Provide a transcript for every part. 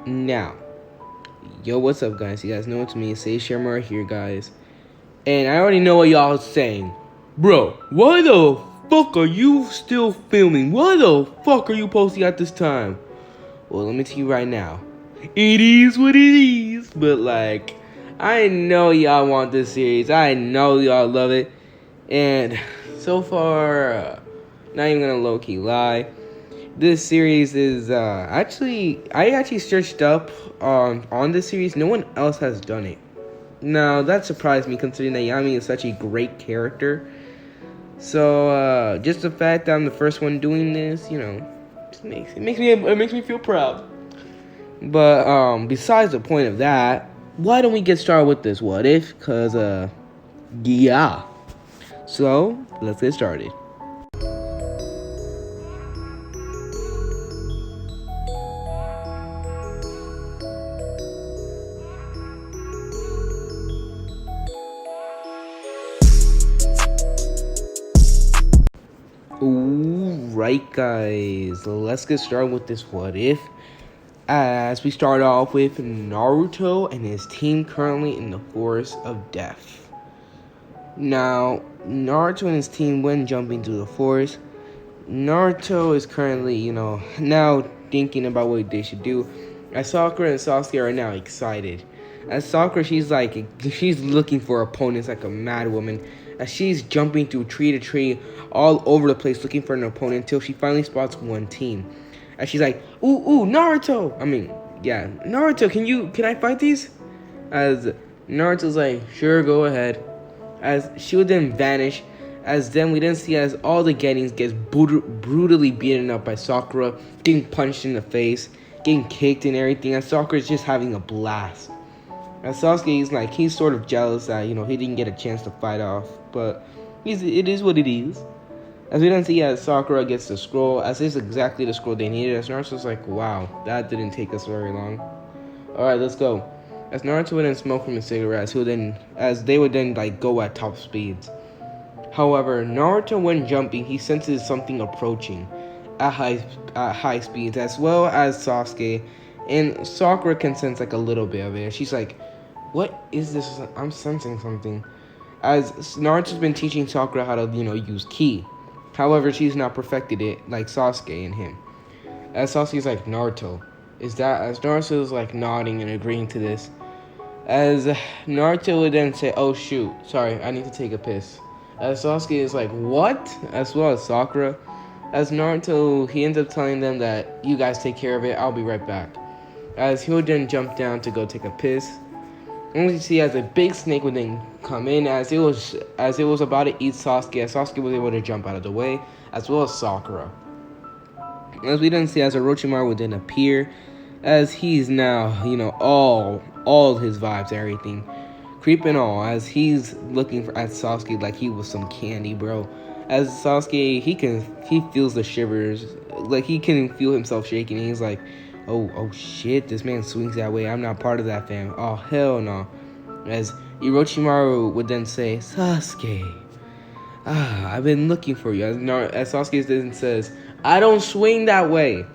Now, yo, what's up, guys? You guys know it's me, Say Shamar here, guys. And I already know what y'all saying. Bro, why the fuck are you still filming? Why the fuck are you posting at this time? Well, let me tell you right now. It is what it is. But, like, I know y'all want this series. I know y'all love it. And so far, not even gonna low-key lie. This series is I actually searched up on this series. No one else has done it. Now that surprised me, considering that Yami is such a great character. So just the fact that I'm the first one doing this, just makes me feel proud. But besides the point of that, why don't we get started with this what if? Cause yeah. So let's get started. Alright, guys, let's get started with this what if. As we start off with Naruto and his team currently in the Forest of Death. Now, Naruto and his team when jumping through the forest. Naruto is currently, now thinking about what they should do. As Sakura and Sasuke are now excited. As Sakura, she's looking for opponents like a mad woman. As she's jumping through tree to tree all over the place looking for an opponent until she finally spots one team. As she's like, ooh, Naruto! Naruto, can I fight these? As Naruto's like, sure, go ahead. As she would then vanish. As then we then see as all the Gettings gets brutally beaten up by Sakura, getting punched in the face, getting kicked and everything, and Sakura's just having a blast. As Sasuke, he's sort of jealous that, he didn't get a chance to fight off, but it is what it is. As we then see as Sakura gets the scroll, as it's exactly the scroll they needed, as Naruto's like, wow, that didn't take us very long. Alright, let's go. As Naruto would then smoke from his cigarette, as they would then go at top speeds. However, Naruto when jumping, he senses something approaching at high speeds, as well as Sasuke, and Sakura can sense a little bit of it. She's like, what is this? I'm sensing something. As Naruto's been teaching Sakura how to, use ki. However, she's not perfected it like Sasuke and him. As Sasuke's like, Naruto, is that? As Naruto's nodding and agreeing to this. As Naruto would then say, oh shoot, sorry, I need to take a piss. As Sasuke is like, what? As well as Sakura. As Naruto, he ends up telling them that you guys take care of it, I'll be right back. As he would then jump down to go take a piss. Only to see as a big snake would then come in as it was about to eat Sasuke, as Sasuke was able to jump out of the way, as well as Sakura. As we then see as Orochimaru would then appear, as he's now, all his vibes, everything. Creeping all, as he's looking at Sasuke like he was some candy, bro. As Sasuke, he feels the shivers, he can feel himself shaking, and he's like, oh shit, this man swings that way, I'm not part of that fam. Oh hell no. As Orochimaru would then say, Sasuke, I've been looking for you. As Sasuke then says, I don't swing that way.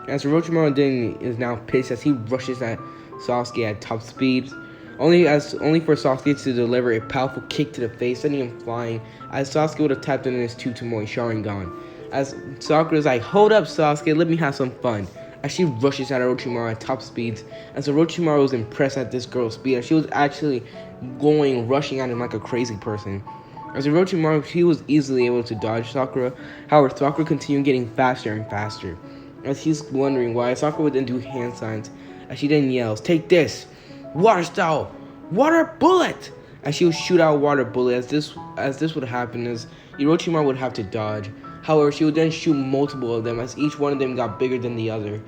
As Orochimaru then is now pissed as he rushes at Sasuke at top speed. Only for Sasuke to deliver a powerful kick to the face, sending him flying, as Sasuke would have tapped into his Tomoe Sharingan. As Sakura's like, hold up Sasuke, let me have some fun. As she rushes at Orochimaru at top speeds, as Orochimaru was impressed at this girl's speed, as she was actually rushing at him like a crazy person. As Orochimaru, he was easily able to dodge Sakura, however, Sakura continued getting faster and faster. As he's wondering why, Sakura would then do hand signs, as she then yells, take this! Water style! Water bullet! As she would shoot out a water bullet, as this would happen, as Orochimaru would have to dodge. However, she would then shoot multiple of them, as each one of them got bigger than the other,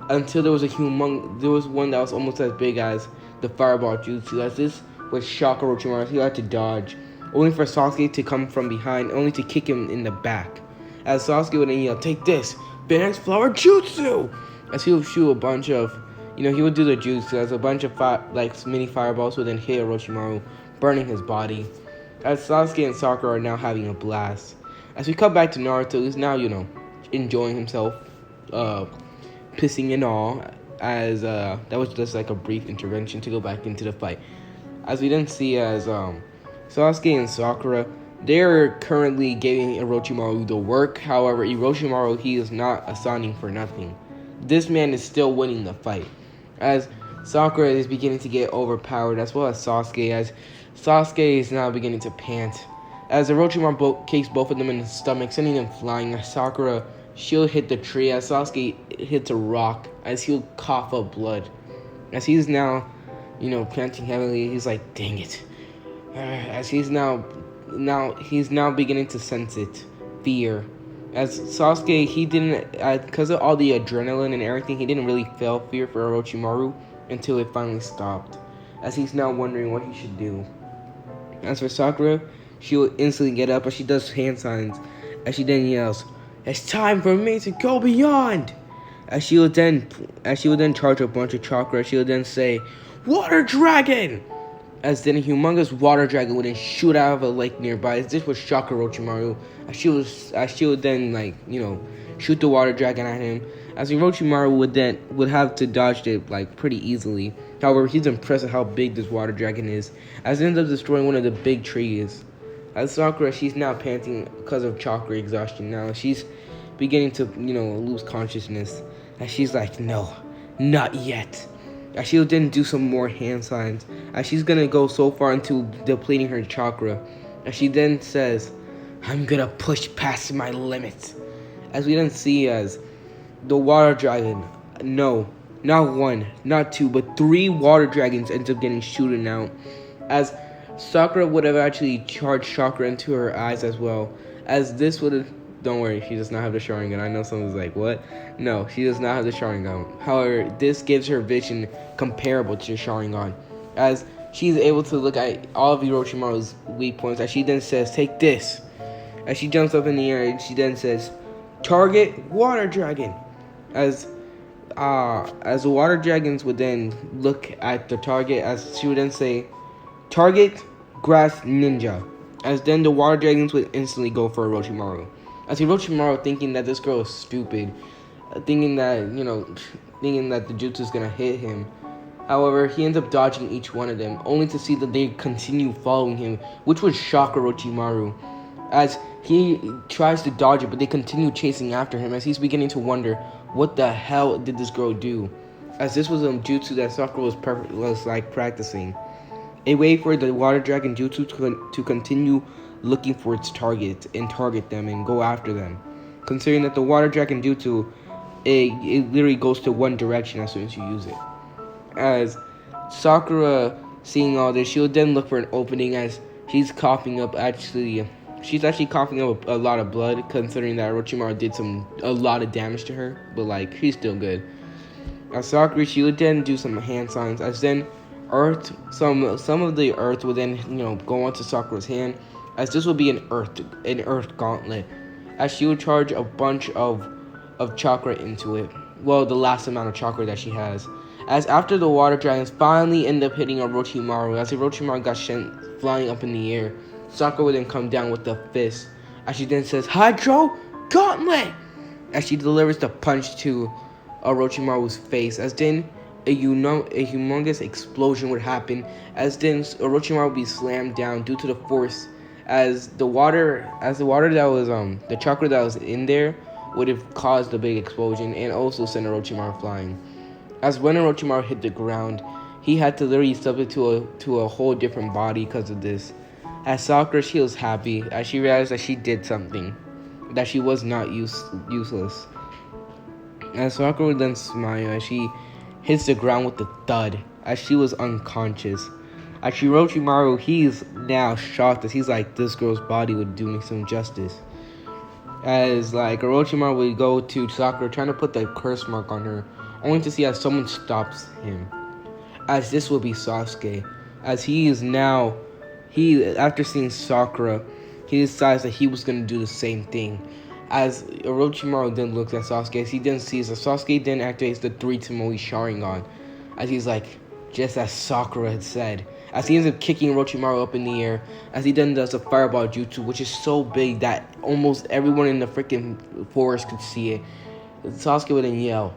until there was one that was almost as big as the fireball jutsu, as this would shock Orochimaru, as he had to dodge, only for Sasuke to come from behind, only to kick him in the back. As Sasuke would then yell, take this! Phoenix Flower Jutsu! As he would shoot a bunch of, he would do the jutsu, as a bunch of mini fireballs would then hit Orochimaru, burning his body. As Sasuke and Sakura are now having a blast. As we come back to Naruto, he's now, enjoying himself, pissing and all. as that was just like a brief intervention to go back into the fight. As we then see as Sasuke and Sakura, they're currently giving Orochimaru the work. However, Orochimaru, he is not assigning for nothing. This man is still winning the fight. As Sakura is beginning to get overpowered, as well as Sasuke, as Sasuke is now beginning to pant. As Orochimaru kicks both of them in the stomach, sending them flying. As Sakura, she'll hit the tree, as Sasuke hits a rock, as he'll cough up blood. As he's now, panting heavily, he's like, dang it. As he's now beginning to sense it, fear. As Sasuke, he didn't, because of all the adrenaline and everything, he didn't really feel fear for Orochimaru until it finally stopped. As he's now wondering what he should do. As for Sakura, she will instantly get up as she does hand signs, as she then yells, "It's time for me to go beyond!" As she will then charge a bunch of chakra, she will then say, "Water Dragon!" As then a humongous water dragon would then shoot out of a lake nearby. As this would shock Orochimaru, as she would then shoot the water dragon at him. As Orochimaru would have to dodge it pretty easily. However, he's impressed at how big this water dragon is, as it ends up destroying one of the big trees. As Sakura, she's now panting because of chakra exhaustion. Now she's beginning to lose consciousness. As she's like, "No, not yet." As she'll then do some more hand signs, as she's gonna go so far into depleting her chakra, as she then says, "I'm gonna push past my limits." As we then see as the water dragon, no, not one, not two, but 3 water dragons ends up getting shooten out. As Sakura would have actually charged chakra into her eyes as well. As this would have, don't worry, she does not have the Sharingan. I know someone's like, what? No, she does not have the Sharingan. However, this gives her vision comparable to the Sharingan, as she's able to look at all of Orochimaru's weak points. As she then says, "Take this." As she jumps up in the air, she then says, "Target Water Dragon." As the water dragons would then look at the target, as she would then say, "Target Grass Ninja." As then the water dragons would instantly go for Orochimaru. As Orochimaru, thinking that this girl is stupid, thinking that the jutsu is gonna hit him. However, he ends up dodging each one of them, only to see that they continue following him, which would shock Orochimaru. As he tries to dodge it, but they continue chasing after him, as he's beginning to wonder, what the hell did this girl do? As this was a jutsu that Sakura was practicing. A way for the water dragon jutsu to continue looking for its target and target them and go after them. Considering that the water dragon jutsu, it literally goes to one direction as soon as you use it. As Sakura, seeing all this, she'll then look for an opening, as she's coughing up she's actually coughing up a lot of blood, considering that Orochimaru did a lot of damage to her, but she's still good. As Sakura, she would then do some hand signs, as then some of the earth would then go onto Sakura's hand, as this will be an earth gauntlet, as she would charge a bunch of chakra into it. Well, the last amount of chakra that she has. As after the water dragons finally end up hitting Orochimaru, as Orochimaru got sent flying up in the air, Sakura would then come down with the fist, as she then says, "Hydro Gauntlet!" as she delivers the punch to Orochimaru's face, as then a humongous explosion would happen, as then Orochimaru would be slammed down due to the force, as the water that was the chakra that was in there would have caused a big explosion and also sent Orochimaru flying. As when Orochimaru hit the ground, he had to literally submit to a whole different body because of this. As Sakura, she was happy as she realized that she did something, that she was not useless. As Sakura would then smile as she hits the ground with a thud, as she was unconscious. As Orochimaru, he's now shocked, as he's like, this girl's body would do me some justice. As Orochimaru would go to Sakura, trying to put the curse mark on her, only to see as someone stops him. As this will be Sasuke, as after seeing Sakura, he decides that he was going to do the same thing. As Orochimaru then looks at Sasuke, as he then sees that Sasuke then activates the 3 Tomoe Sharingan, as he's like, just as Sakura had said. As he ends up kicking Orochimaru up in the air, as he then does a fireball jutsu, which is so big that almost everyone in the freaking forest could see it. Sasuke would then yell,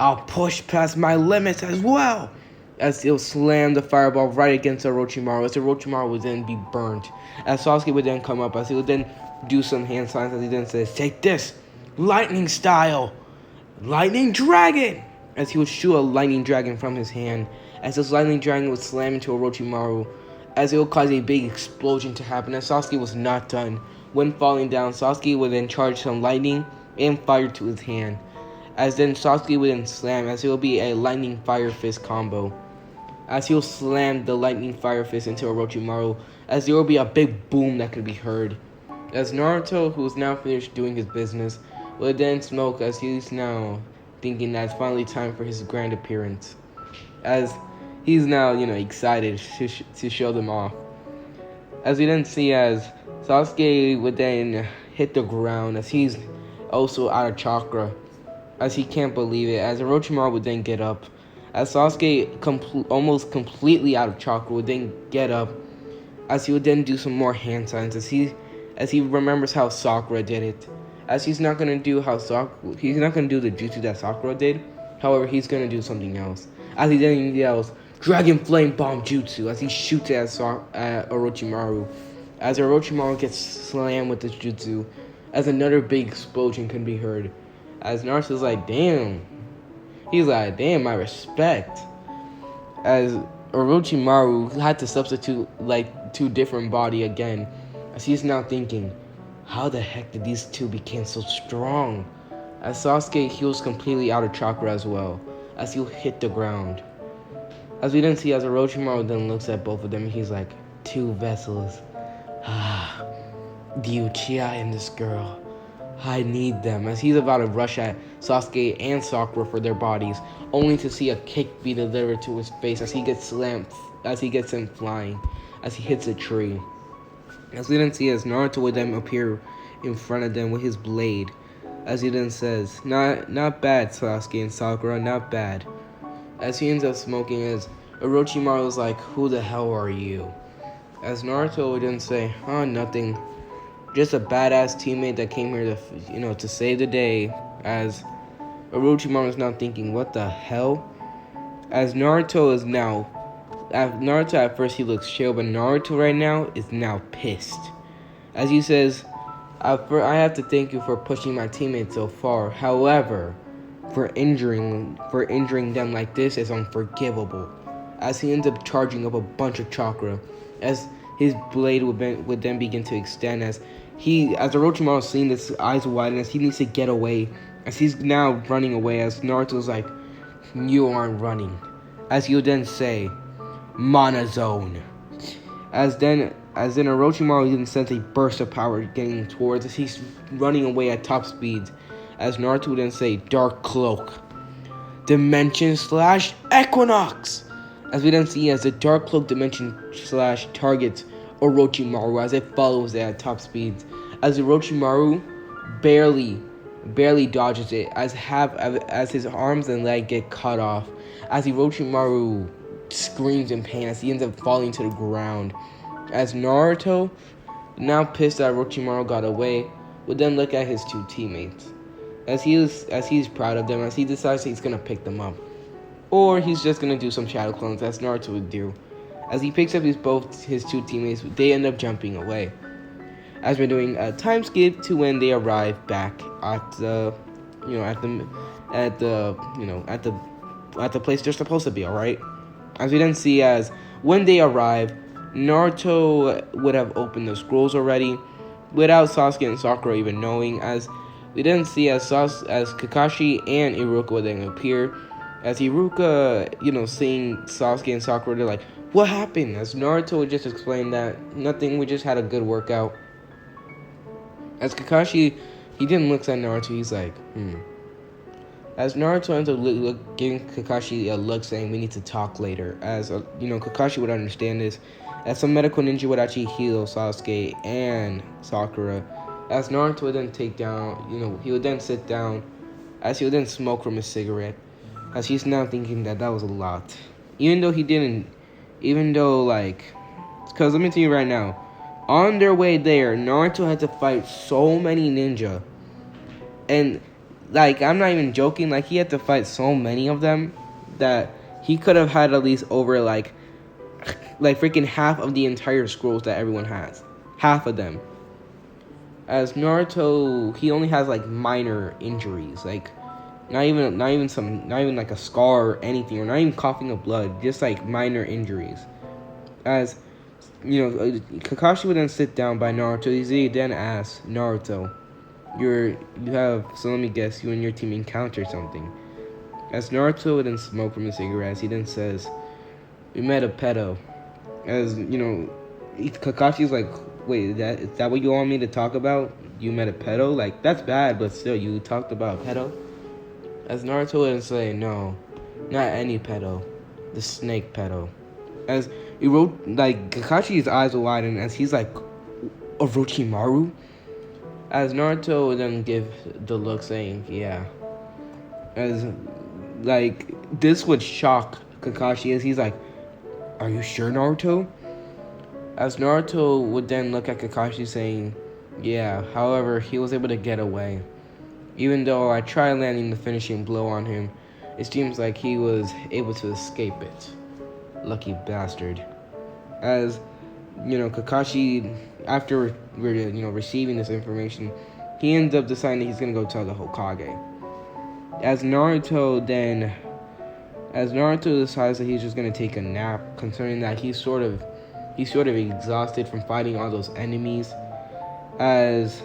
I'll push past my limits as well. As he'll slam the fireball right against Orochimaru, as Orochimaru would then be burnt. As Sasuke would then come up, as he would then do some hand signs, as he then says, "Take this, lightning style, lightning dragon!" As he would shoot a lightning dragon from his hand, as this lightning dragon would slam into Orochimaru, as it would cause a big explosion to happen. As Sasuke was not done. When falling down, Sasuke would then charge some lightning and fire to his hand. As then Sasuke would then slam, as it will be a lightning fire fist combo. As he'll slam the lightning fire fist into Orochimaru, as there will be a big boom that could be heard. As Naruto, who is now finished doing his business, will then smoke, as he's now thinking that it's finally time for his grand appearance. As he's now, excited to show them off. As we then see as Sasuke would then hit the ground, as he's also out of chakra, as he can't believe it, as Orochimaru would then get up. As Sasuke, almost completely out of chakra, would then get up, as he would then do some more hand signs, as he remembers how Sakura did it. As he's not gonna do the jutsu that Sakura did. However, he's gonna do something else. As he then yells, "Dragon Flame Bomb Jutsu!" as he shoots at Orochimaru. As Orochimaru gets slammed with this jutsu, as another big explosion can be heard. As Naruto's like, "Damn." He's like, "Damn, my respect." As Orochimaru had to substitute two different body again, as he's now thinking, how the heck did these two become so strong? As Sasuke, he was completely out of chakra as well, as he'll hit the ground. As we then see, as Orochimaru then looks at both of them, he's like, "Two vessels. The Uchiha and this girl. I need them." As he's about to rush at Sasuke and Sakura for their bodies, only to see a kick be delivered to his face as he gets slammed, as he gets him flying, as he hits a tree. As we then see, as Naruto would then appear in front of them with his blade, as he then says, Not bad, Sasuke and Sakura, not bad." As he ends up smoking, as Orochimaru is like, "Who the hell are you?" As Naruto would then say, "Oh, nothing. Just a badass teammate that came here to save the day." As Orochimaru is now thinking, what the hell? As Naruto at first he looks chill, but Naruto right now is now pissed. As he says, I have to thank you for pushing my teammates so far. However, for injuring them like this is unforgivable." As he ends up charging up a bunch of chakra, as his blade would then begin to extend, as Orochimaru seeing this, eyes widen, as he needs to get away, as he's now running away, as Naruto's like, "You aren't running." As he'll then say, "Mana Zone." As then Orochimaru then sends a burst of power getting towards, as he's running away at top speeds. As Naruto would then say, "Dark Cloak. Dimension / Equinox." As we then see as the Dark Cloak Dimension / targets Orochimaru as it follows it at top speeds. As Orochimaru barely dodges it, as his arms and leg get cut off. As Orochimaru screams in pain as he ends up falling to the ground. As Naruto, now pissed that Orochimaru got away, would then look at his two teammates. As he's proud of them, as he decides he's gonna pick them up. Or he's just gonna do some shadow clones as Naruto would do. As he picks up both his two teammates, they end up jumping away. As we're doing a time skip to when they arrive back at the place they're supposed to be. All right. As we then see as when they arrive, Naruto would have opened the scrolls already, without Sasuke and Sakura even knowing. As we then see as Kakashi and Iruka would then appear. As Iruka, seeing Sasuke and Sakura, they're like, "What happened?" As Naruto would just explain that nothing, we just had a good workout. As Kakashi, he then looks at Naruto, he's like, As Naruto ends up giving Kakashi a look saying, "We need to talk later." As, Kakashi would understand this, as some medical ninja would actually heal Sasuke and Sakura. As Naruto would then he would then sit down, as he would then smoke from his cigarette. As he's now thinking that was a lot. Even though, because let me tell you right now, on their way there, Naruto had to fight so many ninja. And like, I'm not even joking. Like, he had to fight so many of them that he could have had at least over like freaking half of the entire scrolls that everyone has. Half of them. As Naruto, he only has like minor injuries, like not even like a scar or anything, or not even coughing up blood, just like minor injuries. As Kakashi would then sit down by Naruto. He then asks Naruto, so let me guess, you and your team encountered something. As Naruto would then smoke from his cigarettes, he then says, we met a pedo. As Kakashi's like, wait, is that what you want me to talk about? You met a pedo? Like, that's bad, but still, you talked about a pedo? As Naruto would say, no, not any pedo, the snake pedo. As he wrote, like, Kakashi's eyes will widen as he's like, Orochimaru? As Naruto would then give the look saying, yeah. As, like, this would shock Kakashi as he's like, are you sure, Naruto? As Naruto would then look at Kakashi saying, yeah, however, he was able to get away. Even though I tried landing the finishing blow on him, it seems like he was able to escape it. Lucky bastard. As, Kakashi, after receiving this information, he ends up deciding he's gonna go tell the Hokage. As Naruto decides that he's just gonna take a nap, concerning that he's sort of exhausted from fighting all those enemies. As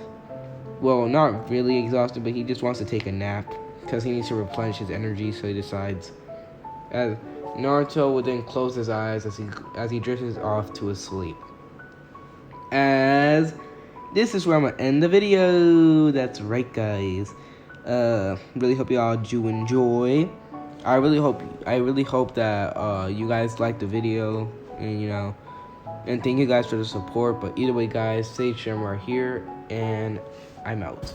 well, not really exhausted, but he just wants to take a nap because he needs to replenish his energy. So he decides. As Naruto would then close his eyes as he drifts off to his sleep. As this is where I'm gonna end the video. That's right, guys. Really hope y'all do enjoy. I really hope that you guys like the video, and thank you guys for the support. But either way, guys, Sage Shamar here, and I'm out.